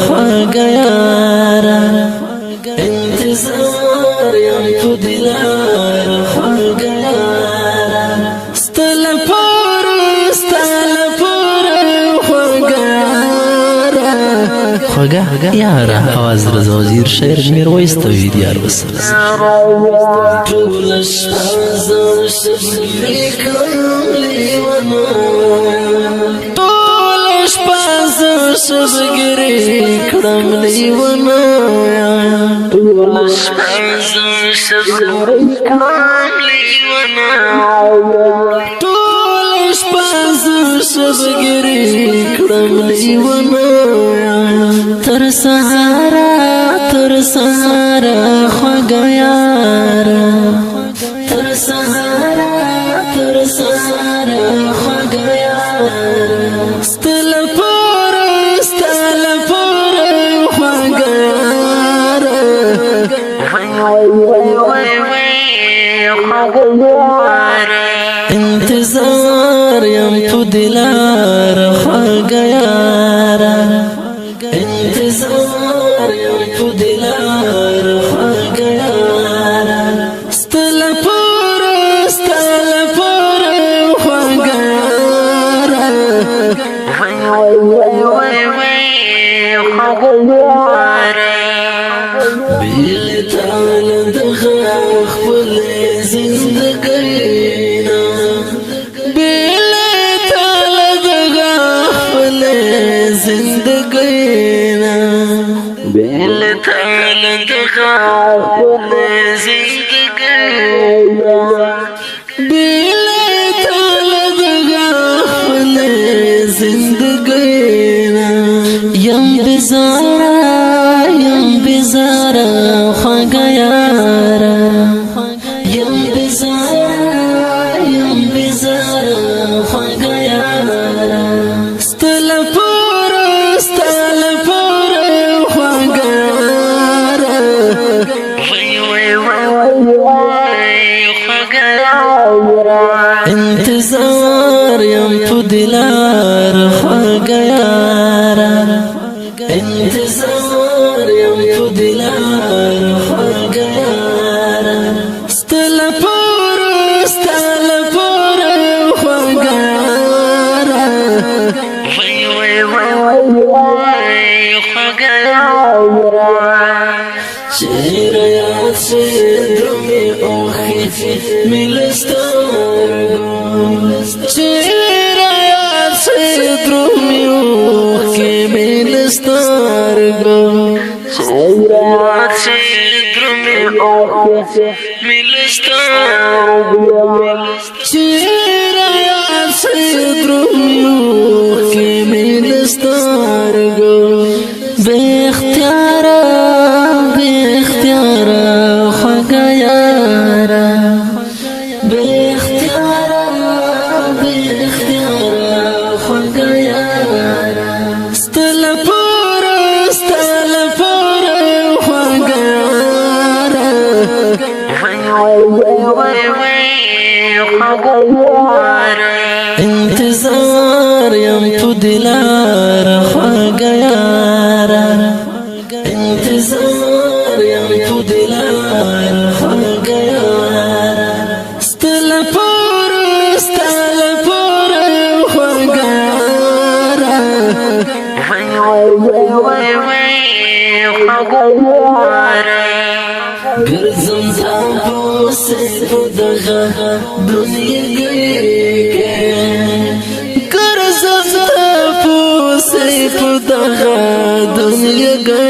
خواږه یاره انتظار یم په دې لاره خواږه یاره ستا لپاره خواږه یاره خواږه یاره اواز رضا وزیر شعر میرویس توحید یار بسر ټوله شپه ځان شبګیرې کړم لیونه شبګیرې کړم لیونه ټوله شپه شبګیرې کړم لیونه ټوله شپه شبګیرې کړم لیونه تر سهاره خواږه یاره تر سهاره خواږه یاره ستا لپاره خواږه یاره انتظار یم په دې لاره خواږه یاره انتظار یم په دې لاره خواږه یاره ستا لپاره خواږه یاره بیل تعالی دغه خپل زندګینا بیل تعالی دغه خپل زندګینا بیل تعالی دغه خپل زندګینا بیل تعالی دغه خپل زندګینا یم بزارا خواږه یاره یم بزارا خواږه یاره ستا لپاره خواږه یاره انتظار یم په دې لاره خواږه یاره انتظار یم په دې لاره خواږه یاره ستا لپاره خواږه یاره چهره یاد شي درومې اوښکې مې له سترګو چهره یاد شي درومې اوښکې مې له سترګو چهره یاد شي درومې اوښکې مې له سترګو چهره یاد شي درومې اوښکې مې له سترګو بې اختیاره خواږه یاره بې اختیاره خواږه یاره ستا لپاره خواږه یاره انتظار یم په دې لاره خواږه یاره انتظار یم په دې لاره خواږه یاره ستا لپاره خواږه یاره ګرځم تاسو په دغه دنیا کې ګرځم تاسو په دغه دنیا کې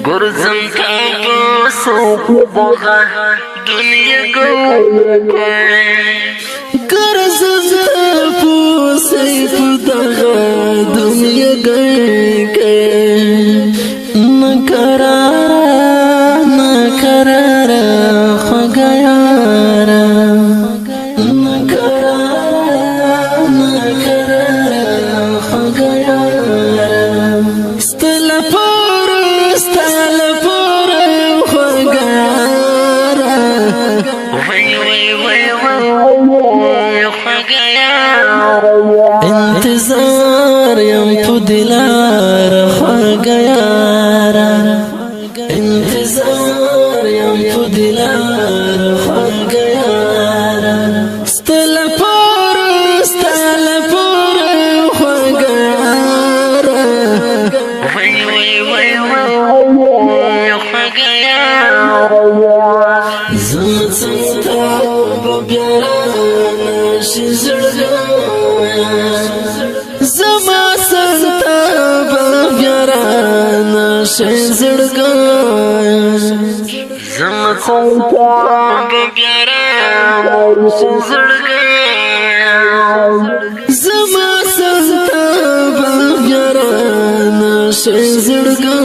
ګرځم تاسو په دغه دنیا کې ګرځم تاسو په دغه دنیا کې نقرار خواږه یاره نقرار خواږه یاره ستا لپاره خواږه یاره انتظار یم په دل دلار خوږه یاره انتظار یم په دلار خوږه یاره ستل پور خوږه یاره وای وای وای وای خوږه یاره زما څنګه به بیا رانشي زړګی زما څنګه به بیا رانشي زړګی زما څنګه به بیا رانشي زړګی زما څنګه به بیا رانشي زړګی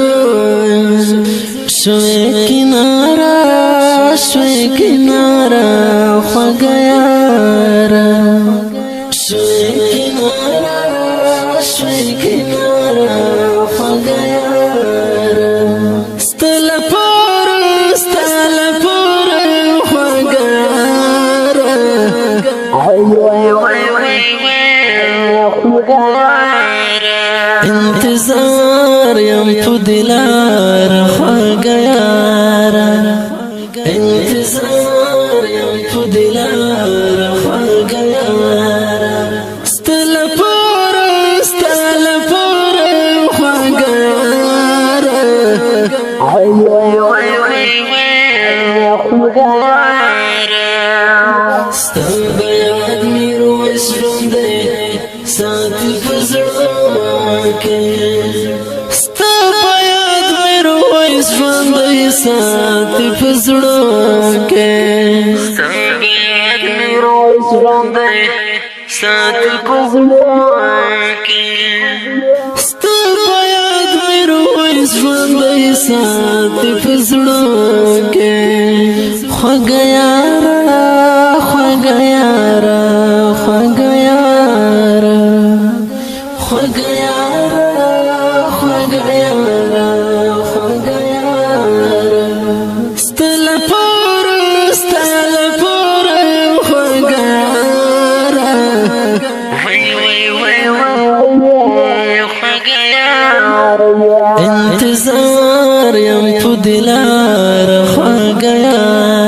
شوی کنارا خوږه یاره شوی کنارا خوږه یاره ستل پور خوږه یاره انتظار یم په دلار خوږه یاره انتظار یم په دلار خوږه یاره ستل پور خوږه یاره ستا به یاد مې رویس ژوندی ساتي په زړه کې ستا به یاد مې رویس ژوندی ساتي په زړه کې ستا به یاد مې رویس ژوندی ساتي په زړه کې ستا به یاد مې رویس ژوندی ساتي په زړه کې خوږه یاره خوږه یاره خوږه یاره خوږه یاره خوږه یاره خوږه یاره ستل پور خوږه یاره وای وای وای وای خوږه یاره انتظار یم په دلار خوږه یاره